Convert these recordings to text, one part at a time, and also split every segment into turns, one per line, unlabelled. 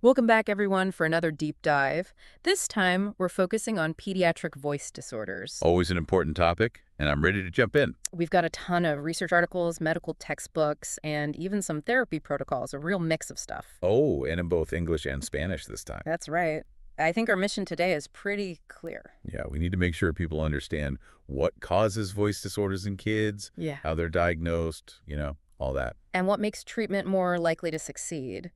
Welcome back, everyone, for another deep dive. This time, we're focusing on pediatric voice disorders.
Always an important topic, and I'm ready to jump in.
We've got a ton of research articles, medical textbooks, and even some therapy protocols, a real mix of stuff.
Oh, and in both English and Spanish this time.
That's right. I think our mission today is pretty clear.
Yeah, we need to make sure people understand what causes voice disorders in kids,
Yeah.
how they're diagnosed, all that.
And what makes treatment more likely to succeed.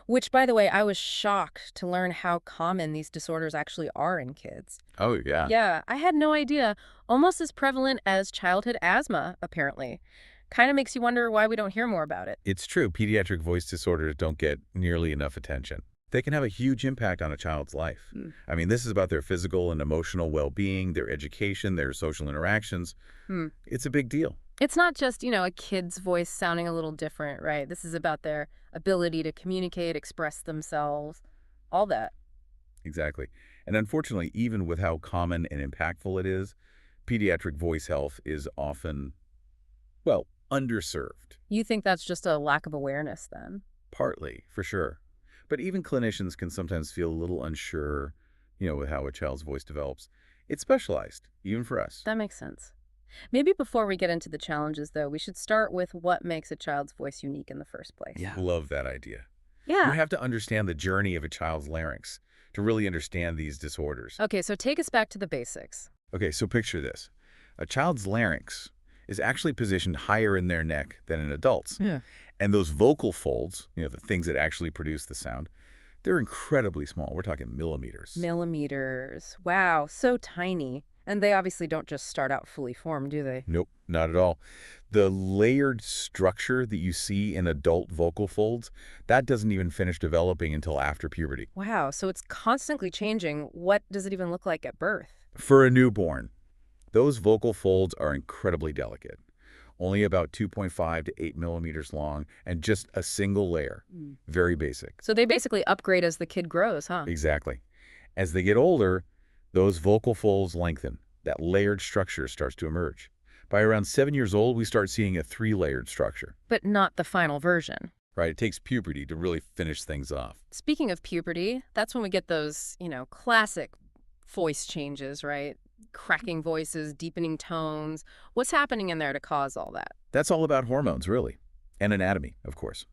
Which, by the way, I was shocked to learn how common these disorders actually are in kids.
Oh, yeah.
Yeah, I had no idea. Almost as prevalent as childhood asthma, apparently. Kind of makes you wonder why we don't hear more about it.
It's true, pediatric voice disorders don't get nearly enough attention. They can have a huge impact on a child's life.
Hmm.
I mean, this is about their physical and emotional well-being, their education, their social interactions. It's a big deal.
It's not just, a kid's voice sounding a little different, right? This is about their ability to communicate, express themselves, all that.
Exactly. And unfortunately, even with how common and impactful it is, pediatric voice health is often, well, underserved.
You think that's just a lack of awareness then?
Partly, for sure. But even clinicians can sometimes feel a little unsure, with how a child's voice develops. It's specialized, even for us.
That makes sense. Maybe before we get into the challenges, though, we should start with what makes a child's voice unique in the first place.
Yeah. Love that idea.
Yeah.
You have to understand the journey of a child's larynx to really understand these disorders.
Okay, so take us back to the basics.
Okay, so picture this. A child's larynx is actually positioned higher in their neck than in adults.
Yeah.
And those vocal folds, the things that actually produce the sound, they're incredibly small. We're talking millimeters.
Millimeters. Wow, so tiny. And they obviously don't just start out fully formed, do they?
Nope, not at all. The layered structure that you see in adult vocal folds, that doesn't even finish developing until after puberty.
Wow, so it's constantly changing. What does it even look like at birth?
For a newborn, those vocal folds are incredibly delicate. Only about 2.5 to 8 millimeters long and just a single layer. Very basic.
So they basically upgrade as the kid grows, huh?
Exactly. As they get older, those vocal folds lengthen. That layered structure starts to emerge. By around 7 years old, we start seeing a 3-layered structure.
But not the final version.
Right? It takes puberty to really finish things off.
Speaking of puberty, that's when we get those, classic voice changes, right? Cracking voices, deepening tones. What's happening in there to cause all that?
That's all about hormones, really. And anatomy, of course.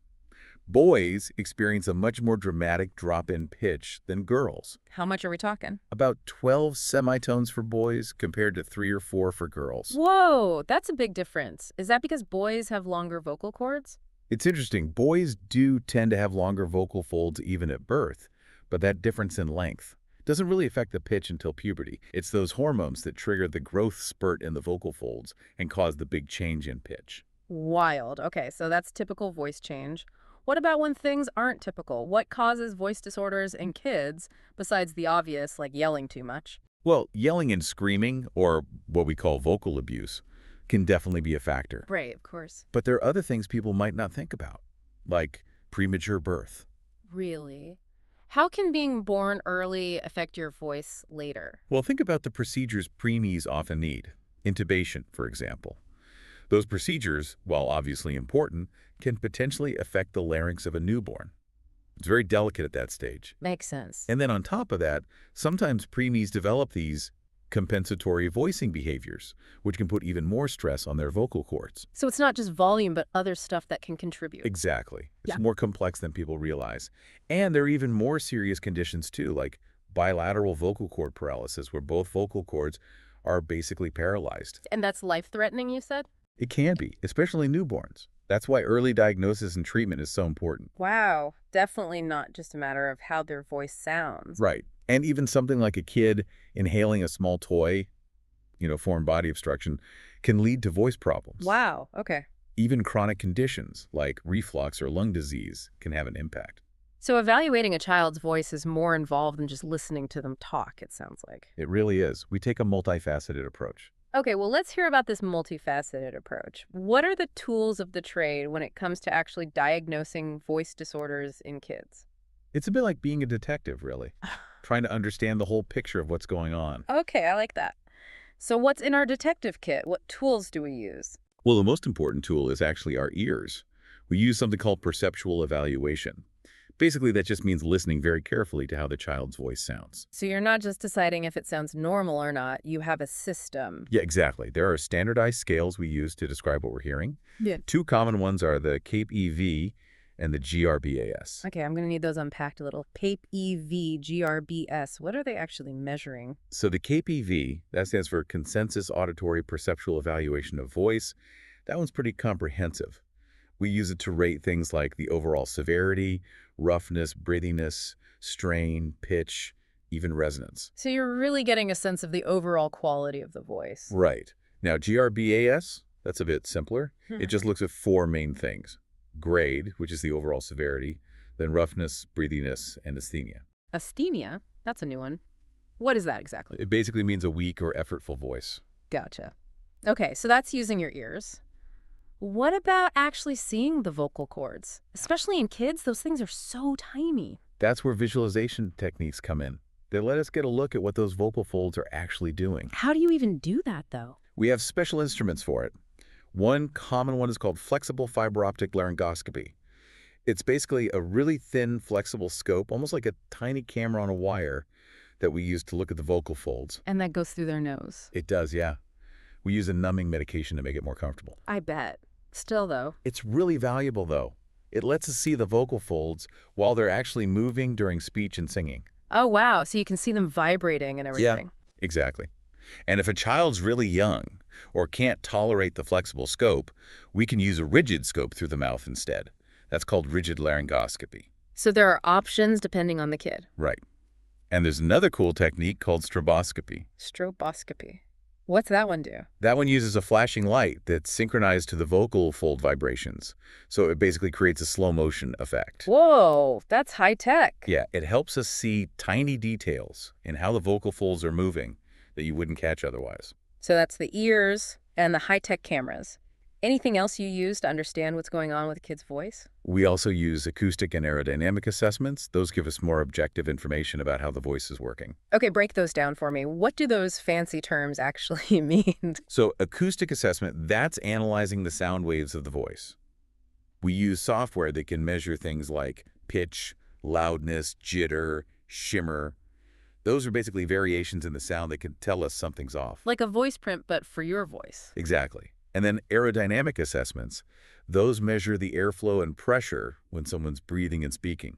Boys experience a much more dramatic drop in pitch than girls.
How much are we talking?
About 12 semitones for boys compared to 3 or 4 for girls.
Whoa, that's a big difference. Is that because boys have longer vocal cords?
It's interesting. Boys do tend to have longer vocal folds even at birth, but that difference in length doesn't really affect the pitch until puberty. It's those hormones that trigger the growth spurt in the vocal folds and cause the big change in pitch.
Wild. Okay, so that's typical voice change. What about when things aren't typical? What causes voice disorders in kids, besides the obvious, like yelling too much?
Well, yelling and screaming, or what we call vocal abuse, can definitely be a factor.
Right, of course.
But there are other things people might not think about, like premature birth.
Really? How can being born early affect your voice later?
Well, think about the procedures preemies often need. Intubation, for example. Those procedures, while obviously important, can potentially affect the larynx of a newborn. It's very delicate at that stage.
Makes sense.
And then on top of that, sometimes preemies develop these compensatory voicing behaviors, which can put even more stress on their vocal cords.
So it's not just volume, but other stuff that can contribute.
Exactly. It's
Yeah.
more complex than people realize. And there are even more serious conditions too, like bilateral vocal cord paralysis, where both vocal cords are basically paralyzed.
And that's life-threatening, you said?
It can be, especially newborns. That's why early diagnosis and treatment is so important.
Wow. Definitely not just a matter of how their voice sounds.
Right. And even something like a kid inhaling a small toy, foreign body obstruction, can lead to voice problems.
Wow. Okay.
Even chronic conditions like reflux or lung disease can have an impact.
So evaluating a child's voice is more involved than just listening to them talk, it sounds like.
It really is. We take a multifaceted approach.
Okay, well, let's hear about this multifaceted approach. What are the tools of the trade when it comes to actually diagnosing voice disorders in kids?
It's a bit like being a detective, really, trying to understand the whole picture of what's going on.
Okay, I like that. So what's in our detective kit? What tools do we use?
Well, the most important tool is actually our ears. We use something called perceptual evaluation. Basically, that just means listening very carefully to how the child's voice sounds.
So you're not just deciding if it sounds normal or not. You have a system.
Yeah, exactly. There are standardized scales we use to describe what we're hearing.
Yeah.
Two common ones are the CAPE EV and the GRBAS.
Okay, I'm going to need those unpacked a little. PAPE EV, GRBS. What are they actually measuring?
So the CAPE EV, that stands for Consensus Auditory Perceptual Evaluation of Voice. That one's pretty comprehensive. We use it to rate things like the overall severity, roughness, breathiness, strain, pitch, even resonance.
So you're really getting a sense of the overall quality of the voice.
Right. Now, GRBAS, that's a bit simpler. It just looks at four main things. Grade, which is the overall severity, then roughness, breathiness, and asthenia.
Asthenia? That's a new one. What is that exactly?
It basically means a weak or effortful voice.
Gotcha. Okay, so that's using your ears. What about actually seeing the vocal cords? Especially in kids, those things are so tiny.
That's where visualization techniques come in. They let us get a look at what those vocal folds are actually doing.
How do you even do that, though?
We have special instruments for it. One common one is called flexible fiber optic laryngoscopy. It's basically a really thin, flexible scope, almost like a tiny camera on a wire, that we use to look at the vocal folds.
And that goes through their nose.
It does, yeah. We use a numbing medication to make it more comfortable.
I bet. Still, though.
It's really valuable, though. It lets us see the vocal folds while they're actually moving during speech and singing.
Oh, wow. So you can see them vibrating and everything.
Yeah, exactly. And if a child's really young or can't tolerate the flexible scope, we can use a rigid scope through the mouth instead. That's called rigid laryngoscopy.
So there are options depending on the kid.
Right. And there's another cool technique called stroboscopy.
Stroboscopy. What's that one do?
That one uses a flashing light that's synchronized to the vocal fold vibrations. So it basically creates a slow motion effect.
Whoa, that's high tech.
Yeah, it helps us see tiny details in how the vocal folds are moving that you wouldn't catch otherwise.
So that's the ears and the high-tech cameras. Anything else you use to understand what's going on with a kid's voice?
We also use acoustic and aerodynamic assessments. Those give us more objective information about how the voice is working.
Okay, break those down for me. What do those fancy terms actually mean?
So acoustic assessment, that's analyzing the sound waves of the voice. We use software that can measure things like pitch, loudness, jitter, shimmer. Those are basically variations in the sound that can tell us something's off.
Like a voice print, but for your voice.
Exactly. And then aerodynamic assessments, those measure the airflow and pressure when someone's breathing and speaking.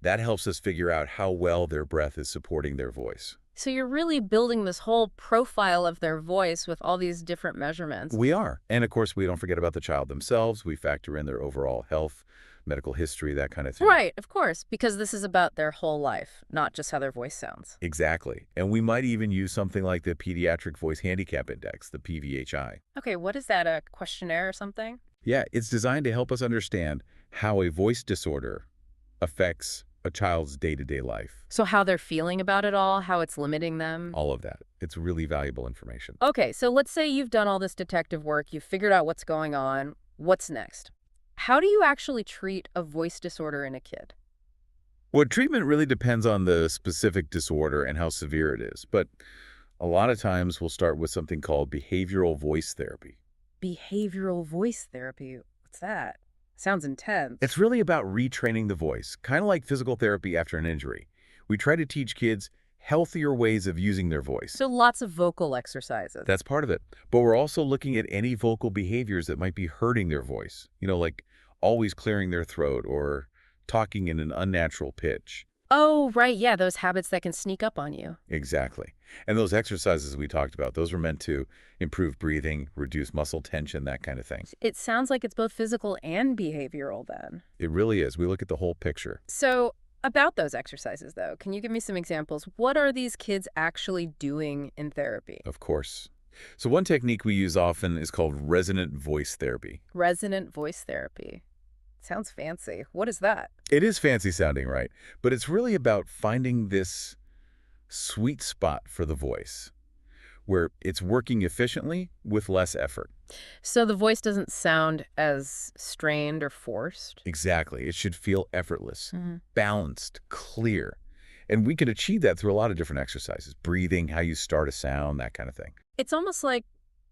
That helps us figure out how well their breath is supporting their voice.
So you're really building this whole profile of their voice with all these different measurements.
We are. And of course, we don't forget about the child themselves. We factor in their overall health, medical history, that kind of thing.
Right, of course, because this is about their whole life, not just how their voice sounds.
Exactly. And we might even use something like the Pediatric Voice Handicap Index, the PVHI.
Okay, what is that, a questionnaire or something?
Yeah, it's designed to help us understand how a voice disorder affects a child's day-to-day life.
So how they're feeling about it all, how it's limiting them?
All of that. It's really valuable information.
Okay, so let's say you've done all this detective work, you've figured out what's going on. What's next? How do you actually treat a voice disorder in a kid?
Well, treatment really depends on the specific disorder and how severe it is. But a lot of times we'll start with something called behavioral voice therapy.
Behavioral voice therapy. What's that? Sounds intense.
It's really about retraining the voice, kind of like physical therapy after an injury. We try to teach kids healthier ways of using their voice.
So lots of vocal exercises.
That's part of it. But we're also looking at any vocal behaviors that might be hurting their voice. Like always clearing their throat or talking in an unnatural pitch.
Oh, right. Yeah, those habits that can sneak up on you.
Exactly. And those exercises we talked about, those were meant to improve breathing, reduce muscle tension, that kind of thing.
It sounds like it's both physical and behavioral then.
It really is. We look at the whole picture.
So about those exercises, though, can you give me some examples? What are these kids actually doing in therapy?
Of course. So one technique we use often is called resonant voice therapy.
Resonant voice therapy. Sounds fancy. What is that?
It is fancy sounding, right? But it's really about finding this sweet spot for the voice where it's working efficiently with less effort.
So the voice doesn't sound as strained or forced?
Exactly. It should feel effortless,
Mm-hmm.
balanced, clear. And we can achieve that through a lot of different exercises. Breathing, how you start a sound, that kind of thing.
It's almost like,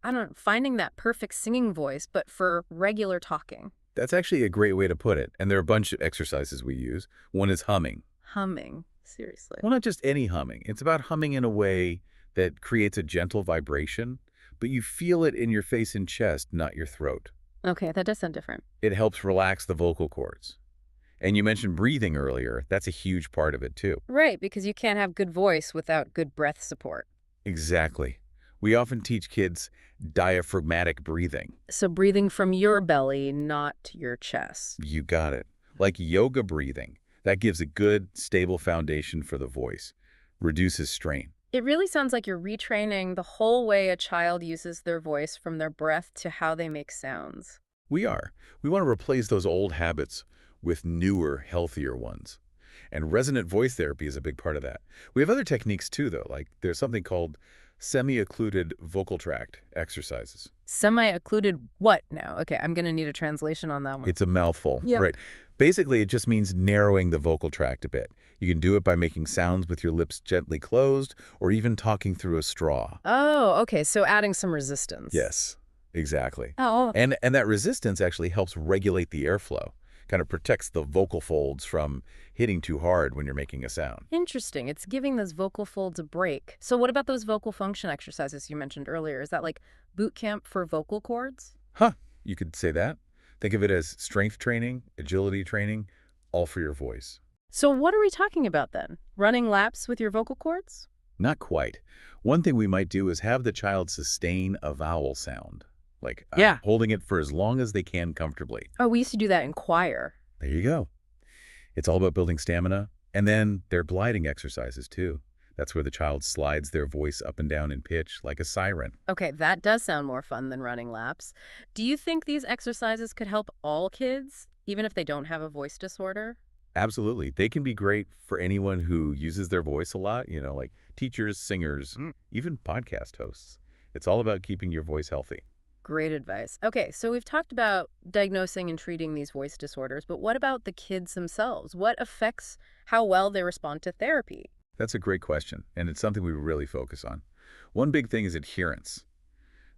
I don't know, finding that perfect singing voice, but for regular talking.
That's actually a great way to put it, and there are a bunch of exercises we use. One is humming.
Humming. Seriously.
Well, not just any humming. It's about humming in a way that creates a gentle vibration, but you feel it in your face and chest, not your throat.
Okay, that does sound different.
It helps relax the vocal cords. And you mentioned breathing earlier. That's a huge part of it, too.
Right, because you can't have good voice without good breath support.
Exactly. We often teach kids diaphragmatic breathing.
So breathing from your belly, not your chest.
You got it. Like yoga breathing. That gives a good, stable foundation for the voice. Reduces strain.
It really sounds like you're retraining the whole way a child uses their voice, from their breath to how they make sounds.
We are. We want to replace those old habits with newer, healthier ones. And resonant voice therapy is a big part of that. We have other techniques too, though, like there's something called semi-occluded vocal tract exercises.
Semi-occluded what now? Okay, I'm going to need a translation on that one.
It's a mouthful,
Yep.
right? Basically, it just means narrowing the vocal tract a bit. You can do it by making sounds with your lips gently closed or even talking through a straw.
Oh, okay, so adding some resistance.
Yes, exactly.
Oh,
And that resistance actually helps regulate the airflow, kind of protects the vocal folds from hitting too hard when you're making a sound.
interesting. It's giving those vocal folds a break. So what about those vocal function exercises you mentioned earlier? Is that like boot camp for vocal cords?
Huh, you could say that. Think of it as strength training, agility training, all for your voice.
So what are we talking about then? Running laps with your vocal cords?
Not quite. One thing we might do is have the child sustain a vowel sound, like
Yeah.
holding it for as long as they can comfortably.
Oh, we used to do that in choir.
There you go. It's all about building stamina. And then there are gliding exercises too. That's where the child slides their voice up and down in pitch like a siren.
Okay, that does sound more fun than running laps. Do you think these exercises could help all kids, even if they don't have a voice disorder?
Absolutely. They can be great for anyone who uses their voice a lot, like teachers, singers, even podcast hosts. It's all about keeping your voice healthy.
Great advice. Okay, so we've talked about diagnosing and treating these voice disorders, but what about the kids themselves? What affects how well they respond to therapy?
That's a great question, and it's something we really focus on. One big thing is adherence.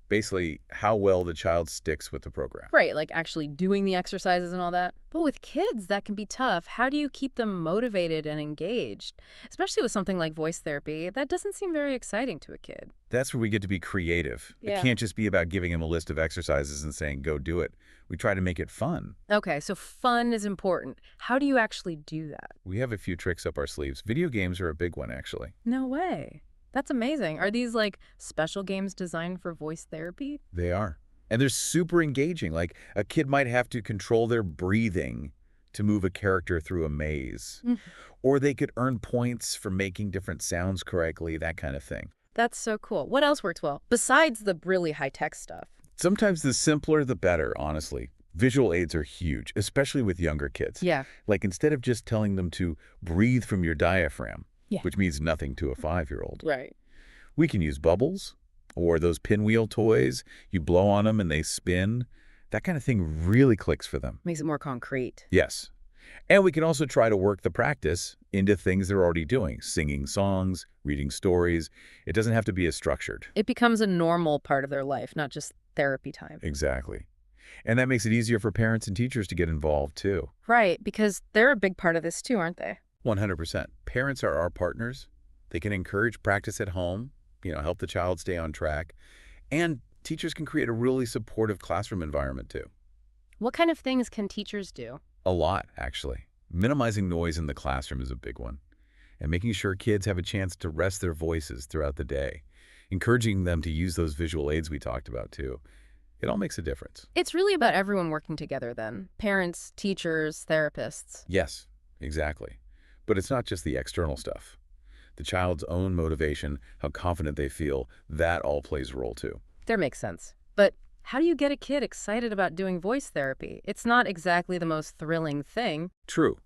Basically, how well the child sticks with the program.
Right, like actually doing the exercises and all that. But with kids, that can be tough. How do you keep them motivated and engaged? Especially with something like voice therapy, that doesn't seem very exciting to a kid.
That's where we get to be creative.
Yeah.
It can't just be about giving them a list of exercises and saying, go do it. We try to make it fun.
Okay, so fun is important. How do you actually do that?
We have a few tricks up our sleeves. Video games are a big one, actually.
No way. That's amazing. Are these like special games designed for voice therapy?
They are. And they're super engaging. Like a kid might have to control their breathing to move a character through a maze.
Mm.
Or they could earn points for making different sounds correctly, that kind of thing.
That's so cool. What else works well, besides the really high-tech stuff?
Sometimes the simpler, the better, honestly. Visual aids are huge, especially with younger kids.
Yeah.
Like instead of just telling them to breathe from your diaphragm,
Yeah.
which means nothing to a 5-year-old,
Right.
we can use bubbles or those pinwheel toys. You blow on them and they spin. That kind of thing really clicks for them.
Makes it more concrete.
Yes. And we can also try to work the practice into things they're already doing, singing songs, reading stories. It doesn't have to be as structured.
It becomes a normal part of their life, not just therapy time.
Exactly. And that makes it easier for parents and teachers to get involved, too.
Right, because they're a big part of this too, aren't they?
100%. Parents are our partners. They can encourage practice at home, help the child stay on track. And teachers can create a really supportive classroom environment, too.
What kind of things can teachers do?
A lot, actually. Minimizing noise in the classroom is a big one. And making sure kids have a chance to rest their voices throughout the day. Encouraging them to use those visual aids we talked about, too. It all makes a difference.
It's really about everyone working together then. Parents, teachers, therapists.
Yes, exactly. But it's not just the external stuff. The child's own motivation, how confident they feel, that all plays a role too.
That makes sense. But how do you get a kid excited about doing voice therapy? It's not exactly the most thrilling thing.
True.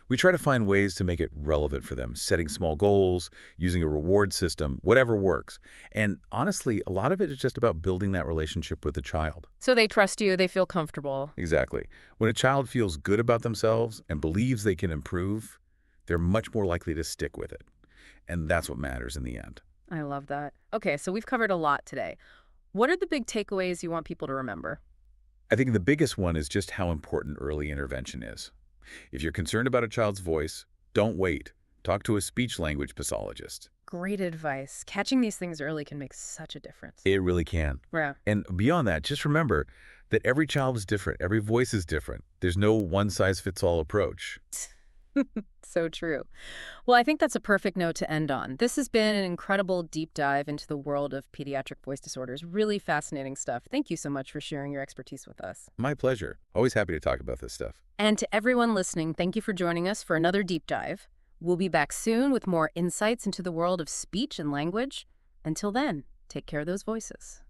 We try to find ways to make it relevant for them, setting small goals, using a reward system, whatever works. And honestly, a lot of it is just about building that relationship with the child.
So they trust you, they feel comfortable.
Exactly. When a child feels good about themselves and believes they can improve, they're much more likely to stick with it. And that's what matters in the end.
I love that. Okay, so we've covered a lot today. What are the big takeaways you want people to remember?
I think the biggest one is just how important early intervention is. If you're concerned about a child's voice, don't wait. Talk to a speech-language pathologist.
Great advice. Catching these things early can make such a difference.
It really can.
Yeah.
And beyond that, just remember that every child is different. Every voice is different. There's no one-size-fits-all approach.
So true. Well, I think that's a perfect note to end on. This has been an incredible deep dive into the world of pediatric voice disorders. Really fascinating stuff. Thank you so much for sharing your expertise with us.
My pleasure. Always happy to talk about this stuff.
And to everyone listening, thank you for joining us for another deep dive. We'll be back soon with more insights into the world of speech and language. Until then, take care of those voices.